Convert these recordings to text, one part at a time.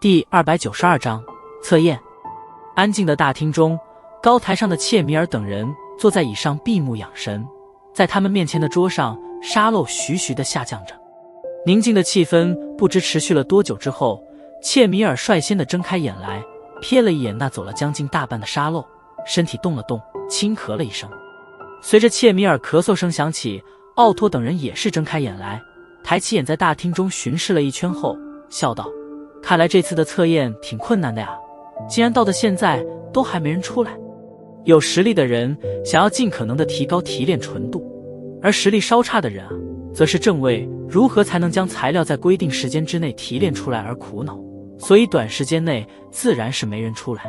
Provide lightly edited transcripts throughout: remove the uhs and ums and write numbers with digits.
第292章测验。安静的大厅中，高台上的切米尔等人坐在椅上闭目养神，在他们面前的桌上，沙漏徐徐地下降着。宁静的气氛不知持续了多久之后，切米尔率先地睁开眼来，瞥了一眼那走了将近大半的沙漏，身体动了动，轻咳了一声。随着切米尔咳嗽声响起，奥托等人也是睁开眼来，抬起眼在大厅中巡视了一圈后，笑道：看来这次的测验挺困难的呀，竟然到了现在都还没人出来。有实力的人想要尽可能的提高提炼纯度，而实力稍差的人则是正为如何才能将材料在规定时间之内提炼出来而苦恼，所以短时间内自然是没人出来。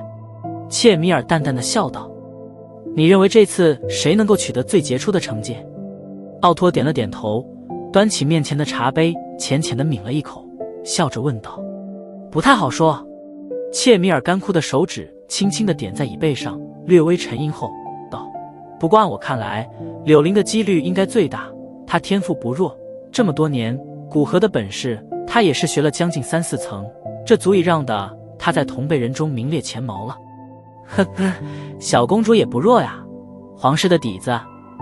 切米尔淡淡的笑道：你认为这次谁能够取得最杰出的成绩？奥托点了点头，端起面前的茶杯，浅浅的抿了一口，笑着问道：不太好说。切米尔干枯的手指轻轻地点在椅背上，略微沉吟后道：不过按我看来，柳林的几率应该最大，他天赋不弱，这么多年古河的本事他也是学了将近3-4层，这足以让他在同辈人中名列前茅了。呵呵，小公主也不弱呀，皇室的底子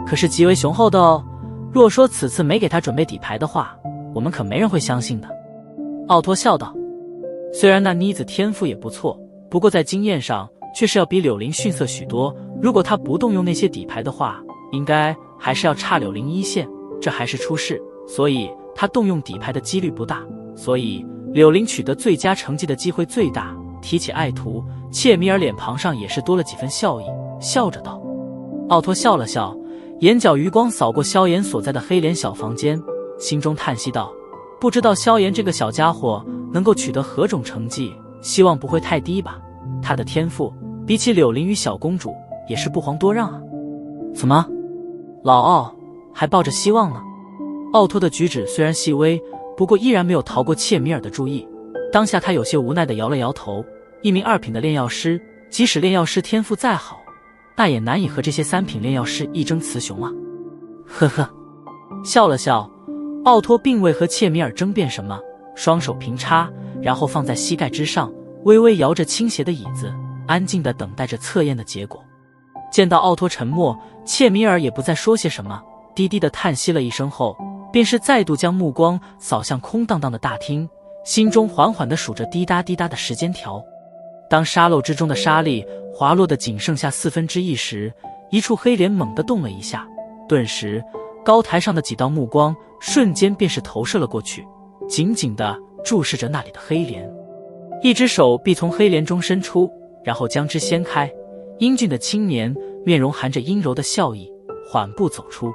可是极为雄厚的哦，若说此次没给他准备底牌的话，我们可没人会相信的。奥托笑道：虽然那妮子天赋也不错，不过在经验上却是要比柳林逊色许多，如果他不动用那些底牌的话，应该还是要差柳林1线，这还是出世，所以他动用底牌的几率不大，所以柳林取得最佳成绩的机会最大。提起爱徒，切米尔脸庞上也是多了几分笑意，笑着道。奥托笑了笑，眼角余光扫过萧炎所在的黑莲小房间，心中叹息道：不知道萧炎这个小家伙能够取得何种成绩，希望不会太低吧，他的天赋比起柳林与小公主也是不遑多让啊。怎么，老奥还抱着希望呢？奥托的举止虽然细微，不过依然没有逃过切米尔的注意。当下他有些无奈地摇了摇头，一名2品的炼药师，即使炼药师天赋再好，那也难以和这些3品炼药师一争雌雄啊。呵呵，笑了笑，奥托并未和切米尔争辩什么，双手平插，然后放在膝盖之上，微微摇着倾斜的椅子，安静地等待着测验的结果。见到奥托沉默，切米尔也不再说些什么，低低地叹息了一声后，便是再度将目光扫向空荡荡的大厅，心中缓缓地数着滴答滴答的时间条。当沙漏之中的沙粒滑落的仅剩下1/4时，一处黑莲猛地动了一下，顿时高台上的几道目光瞬间便是投射了过去，紧紧地注视着那里的黑莲。一只手臂从黑莲中伸出，然后将之掀开，英俊的青年面容含着阴柔的笑意，缓步走出。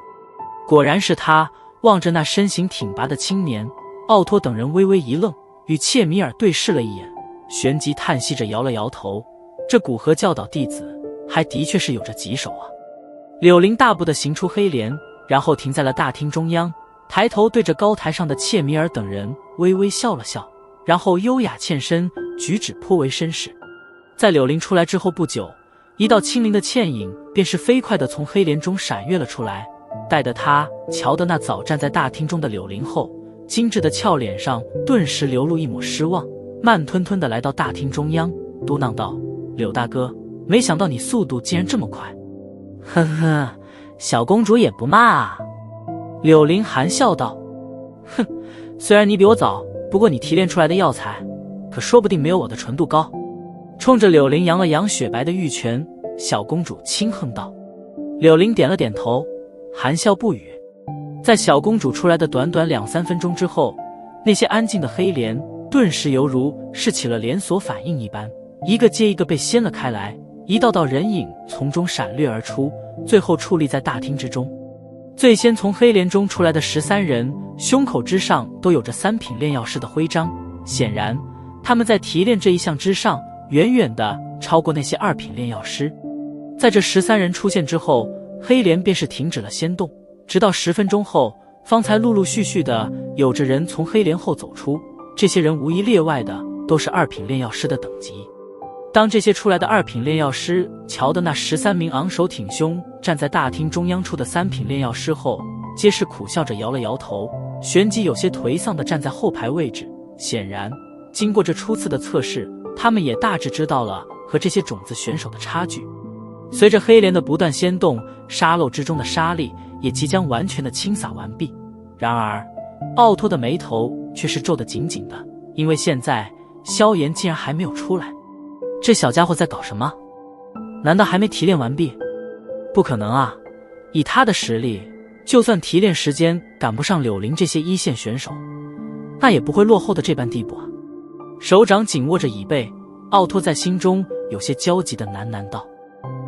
果然是他。望着那身形挺拔的青年，奥托等人微微一愣，与切米尔对视了一眼，旋即叹息着摇了摇头，这古河教导弟子还的确是有着棘手啊。柳林大步地行出黑莲，然后停在了大厅中央，抬头对着高台上的切米尔等人微微笑了笑，然后优雅欠身，举止颇为绅士。在柳林出来之后不久，一道轻灵的倩影便是飞快地从黑莲中闪跃了出来，待得他瞧得那早站在大厅中的柳林后，精致的俏脸上顿时流露一抹失望，慢吞吞地来到大厅中央，嘟囔道：柳大哥，没想到你速度竟然这么快。呵呵，小公主也不慢啊。柳林含笑道：哼，虽然你比我早，不过你提炼出来的药材可说不定没有我的纯度高。冲着柳林扬了扬雪白的玉拳，小公主轻哼道。柳林点了点头，含笑不语。在小公主出来的短短2-3分钟之后，那些安静的黑莲顿时犹如是起了连锁反应一般，一个接一个被掀了开来，一道道人影从中闪掠而出，最后矗立在大厅之中。最先从黑莲中出来的13人，胸口之上都有着3品炼药师的徽章，显然他们在提炼这一项之上远远地超过那些2品炼药师。在这13人出现之后，黑莲便是停止了掀动，直到10分钟后，方才陆陆续续的有着人从黑莲后走出，这些人无一例外的都是2品炼药师的等级。当这些出来的2品炼药师瞧的那13名昂首挺胸站在大厅中央处的3品炼药师后，皆是苦笑着摇了摇头，旋即有些颓丧地站在后排位置，显然经过这初次的测试，他们也大致知道了和这些种子选手的差距。随着黑莲的不断掀动，沙漏之中的沙粒也即将完全的倾洒完毕。然而，奥托的眉头却是皱得紧紧的，因为现在萧炎竟然还没有出来。这小家伙在搞什么？难道还没提炼完毕？不可能啊！以他的实力，就算提炼时间赶不上柳林这些一线选手，那也不会落后的这般地步啊！手掌紧握着椅背，奥托在心中有些焦急地喃喃道：“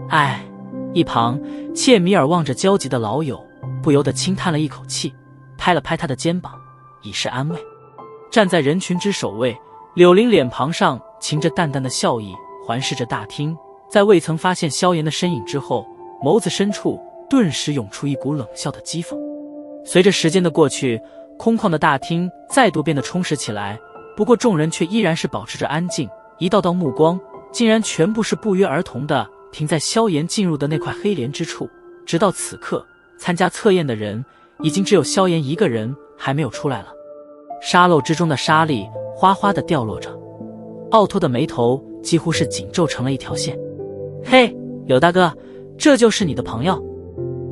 唉。”一旁，切米尔望着焦急的老友，不由得轻叹了一口气，拍了拍他的肩膀，以示安慰。站在人群之首位，柳林脸庞上噙着淡淡的笑意，环视着大厅。在未曾发现萧炎的身影之后，眸子深处顿时涌出一股冷笑的讥讽。随着时间的过去，空旷的大厅再度变得充实起来，不过众人却依然是保持着安静，一道道目光竟然全部是不约而同地停在萧炎进入的那块黑莲之处。直到此刻，参加测验的人已经只有萧炎一个人还没有出来了。沙漏之中的沙粒哗哗地掉落着，奥托的眉头几乎是紧皱成了一条线。嘿，柳大哥，这就是你的朋友，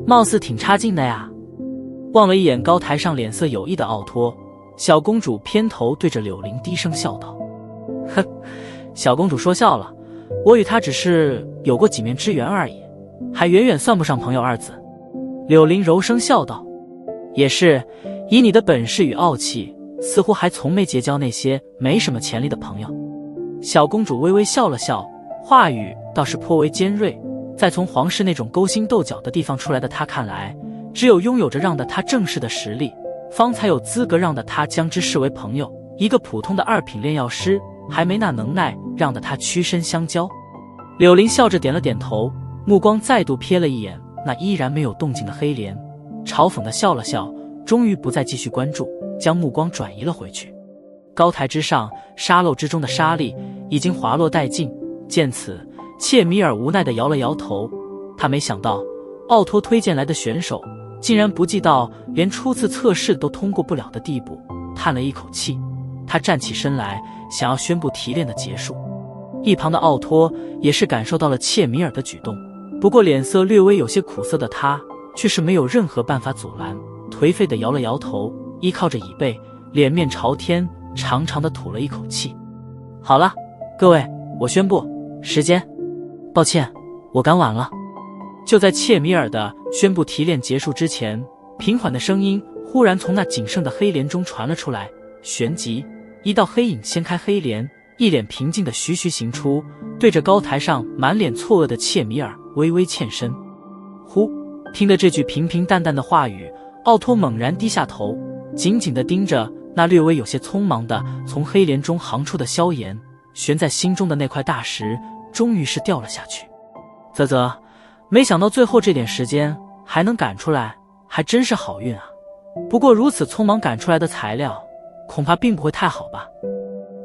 貌似挺差劲的呀。望了一眼高台上脸色有异的奥托，小公主偏头对着柳林低声笑道：“哼，小公主说笑了，我与他只是有过几面之缘而已，还远远算不上朋友二字。”柳林柔声笑道：“也是，以你的本事与傲气，似乎还从没结交那些没什么潜力的朋友。”小公主微微笑了笑，话语倒是颇为尖锐。在从皇室那种勾心斗角的地方出来的她看来，只有拥有着让得她正视的实力，方才有资格让得她将之视为朋友。一个普通的二品炼药师，还没那能耐让得她屈身相交。柳林笑着点了点头，目光再度瞥了一眼那依然没有动静的黑莲，嘲讽地笑了笑，终于不再继续关注，将目光转移了回去。高台之上，沙漏之中的沙粒已经滑落殆尽。见此，切米尔无奈地摇了摇头，他没想到奥托推荐来的选手竟然不济到连初次测试都通过不了的地步，叹了一口气，他站起身来，想要宣布提炼的结束。一旁的奥托也是感受到了切米尔的举动，不过脸色略微有些苦涩的他却是没有任何办法阻拦，颓废地摇了摇头，依靠着椅背，脸面朝天，长长的吐了一口气。好了，各位，我宣布时间。抱歉，我赶晚了。就在切米尔的宣布提炼结束之前，平缓的声音忽然从那仅剩的黑莲中传了出来，旋即一道黑影掀开黑莲，一脸平静的徐徐行出，对着高台上满脸错愕的切米尔微微欠身。呼！听得这句平平淡淡的话语，奥托猛然低下头，紧紧地盯着那略微有些匆忙的从黑莲中航出的萧炎，悬在心中的那块大石终于是掉了下去。啧，没想到最后这点时间还能赶出来，还真是好运啊。不过如此匆忙赶出来的材料，恐怕并不会太好吧。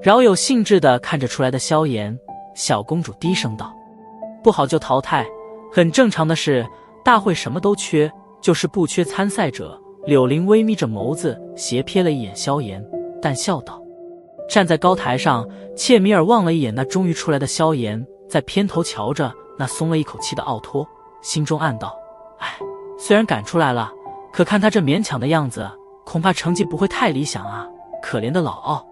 饶有兴致地看着出来的萧炎，小公主低声道：“不好就淘汰，很正常的事，大会什么都缺，就是不缺参赛者。”柳林微眯着眸子，斜瞥了一眼萧炎，淡笑道。站在高台上，切米尔望了一眼那终于出来的萧炎，再偏头瞧着那松了一口气的奥托，心中暗道：哎，虽然赶出来了，可看他这勉强的样子，恐怕成绩不会太理想啊，可怜的老奥。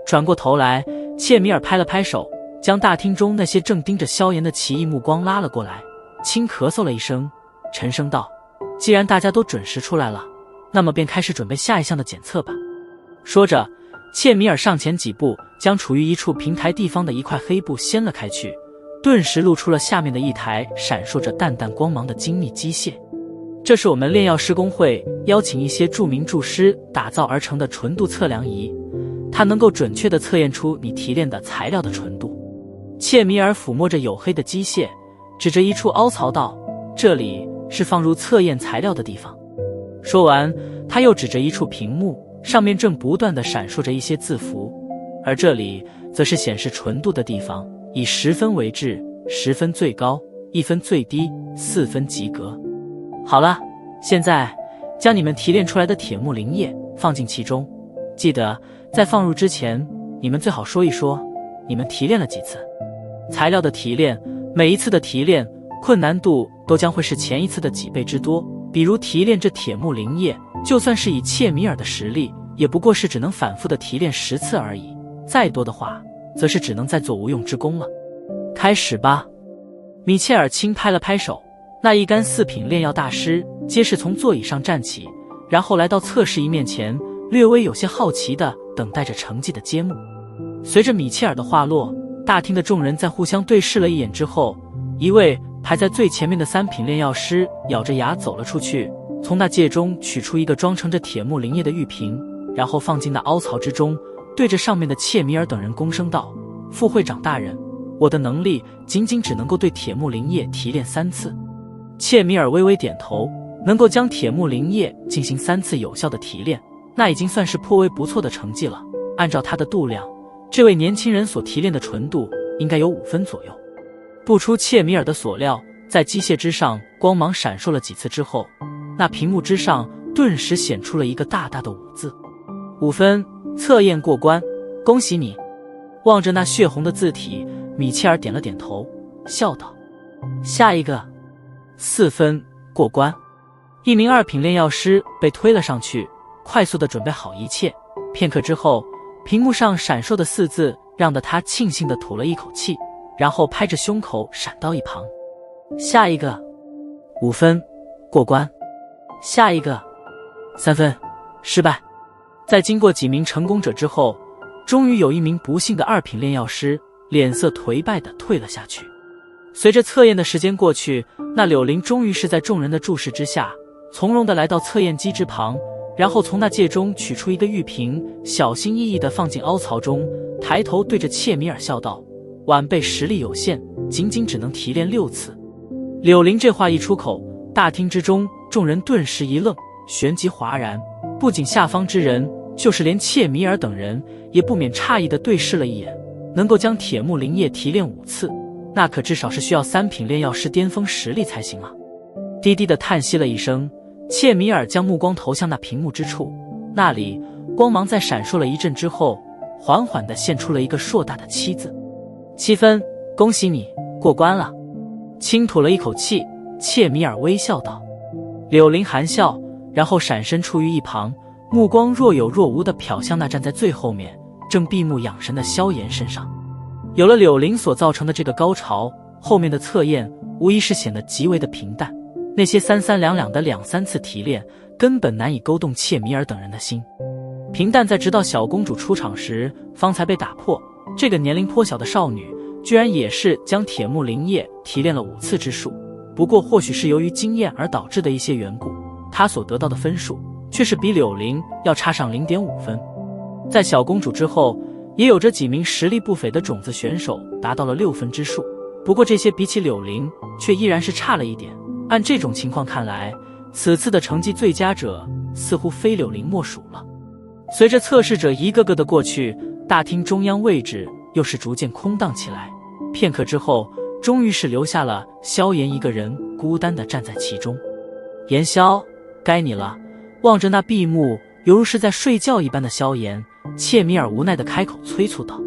转过头来，切米尔拍了拍手，将大厅中那些正盯着萧炎的奇异目光拉了过来，轻咳嗽了一声，沉声道：既然大家都准时出来了，那么便开始准备下一项的检测吧。说着，切米尔上前几步，将处于一处平台地方的一块黑布掀了开去，顿时露出了下面的一台闪烁着淡淡光芒的精密机械。这是我们炼药师公会邀请一些著名铸师打造而成的纯度测量仪，它能够准确地测验出你提炼的材料的纯度。切米尔抚摸着黝黑的机械，指着一处凹槽道：这里是放入测验材料的地方。说完，他又指着一处屏幕，上面正不断地闪烁着一些字符，而这里则是显示纯度的地方，以10分为制，10分最高，1分最低，4分及格。好了，现在将你们提炼出来的铁木灵液放进其中，记得在放入之前你们最好说一说，你们提炼了几次？材料的提炼，每一次的提炼困难度都将会是前一次的几倍之多。比如提炼这铁木灵液，就算是以切米尔的实力，也不过是只能反复的提炼10次而已，再多的话，则是只能再做无用之功了。开始吧！米切尔轻拍了拍手，那一干4品炼药大师皆是从座椅上站起，然后来到测试仪面前，略微有些好奇地等待着成绩的揭幕。随着米切尔的话落，大厅的众人在互相对视了一眼之后，一位排在最前面的3品炼药师咬着牙走了出去，从那戒中取出一个装盛着铁木灵液的玉瓶，然后放进那凹槽之中，对着上面的切米尔等人躬声道：“副会长大人，我的能力仅只能够对铁木灵液提炼3次。”切米尔微微点头，能够将铁木灵液进行3次有效的提炼，那已经算是颇为不错的成绩了。按照他的度量，这位年轻人所提炼的纯度应该有5分左右。不出切米尔的所料，在机械之上光芒闪烁了几次之后，那屏幕之上顿时显出了一个大大的5字：5分，测验过关，恭喜你。望着那血红的字体，米切尔点了点头，笑道：“下一个，4分，过关。”一名2品炼药师被推了上去，快速地准备好一切。片刻之后，屏幕上闪烁的4字让得他庆幸地吐了一口气，然后拍着胸口闪到一旁。下一个，5分，过关。下一个，3分，失败。在经过几名成功者之后，终于有一名不幸的2品炼药师脸色颓败地退了下去。随着测验的时间过去，那柳林终于是在众人的注视之下，从容地来到测验机之旁，然后从那戒中取出一个玉瓶，小心翼翼地放进凹槽中，抬头对着切米尔笑道：“晚辈实力有限，仅只能提炼6次。”柳林这话一出口，大厅之中众人顿时一愣，旋即哗然。不仅下方之人，就是连切米尔等人也不免诧异地对视了一眼。能够将铁木灵液提炼5次，那可至少是需要3品炼药师巅峰实力才行啊！低低地叹息了一声，切米尔将目光投向那屏幕之处，那里光芒在闪烁了一阵之后，缓缓地现出了一个硕大的7字：7分，恭喜你过关了。轻吐了一口气，切米尔微笑道。柳林含笑，然后闪身出于一旁，目光若有若无地瞟向那站在最后面正闭目养神的萧炎身上。有了柳林所造成的这个高潮，后面的测验无疑是显得极为的平淡。那些三三两两的2、3次提炼，根本难以勾动切米尔等人的心。平淡在直到小公主出场时方才被打破。这个年龄颇小的少女居然也是将铁木灵液提炼了5次之数，不过或许是由于经验而导致的一些缘故，她所得到的分数却是比柳林要差上 0.5 分。在小公主之后，也有着几名实力不菲的种子选手达到了6分之数，不过这些比起柳林却依然是差了一点。按这种情况看来，此次的成绩最佳者似乎非柳林莫属了。随着测试者一个个的过去，大厅中央位置又是逐渐空荡起来。片刻之后，终于是留下了萧炎一个人孤单地站在其中。炎萧，该你了。望着那闭目犹如是在睡觉一般的萧炎，切米尔无奈地开口催促道。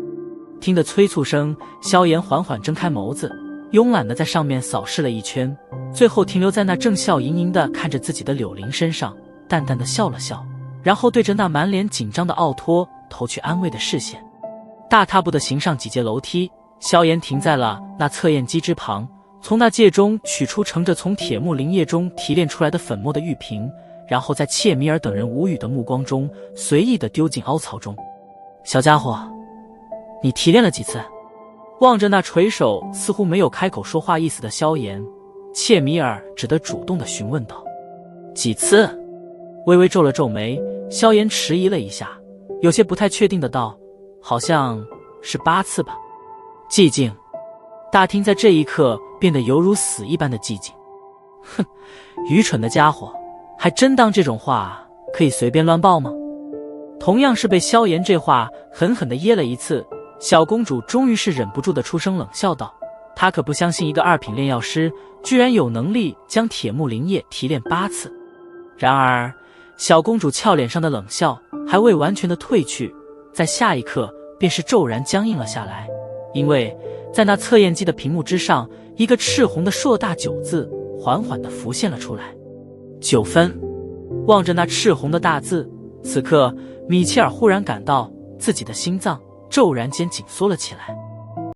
听得催促声，萧炎缓缓睁开眸子，慵懒地在上面扫视了一圈，最后停留在那正笑盈盈地看着自己的柳林身上，淡淡地笑了笑，然后对着那满脸紧张的奥托投去安慰的视线。大踏步地行上几阶楼梯，萧炎停在了那测验机之旁，从那戒中取出盛着从铁木灵液中提炼出来的粉末的玉瓶，然后在切米尔等人无语的目光中随意地丢进凹槽中。小家伙，你提炼了几次？望着那垂手似乎没有开口说话意思的萧炎，切米尔只得主动地询问道。几次？微微皱了皱眉，萧炎迟疑了一下，有些不太确定的道，好像是8次吧。寂静，大厅在这一刻变得犹如死一般的寂静。哼，愚蠢的家伙，还真当这种话可以随便乱报吗？同样是被萧炎这话狠狠地噎了一次，小公主终于是忍不住的出声冷笑道，她可不相信一个2品炼药师居然有能力将铁木灵液提炼8次。然而小公主俏脸上的冷笑还未完全的褪去，在下一刻便是骤然僵硬了下来，因为在那测验机的屏幕之上，一个赤红的硕大9字缓缓地浮现了出来。9分。望着那赤红的大字，此刻米切尔忽然感到自己的心脏骤然间紧缩了起来。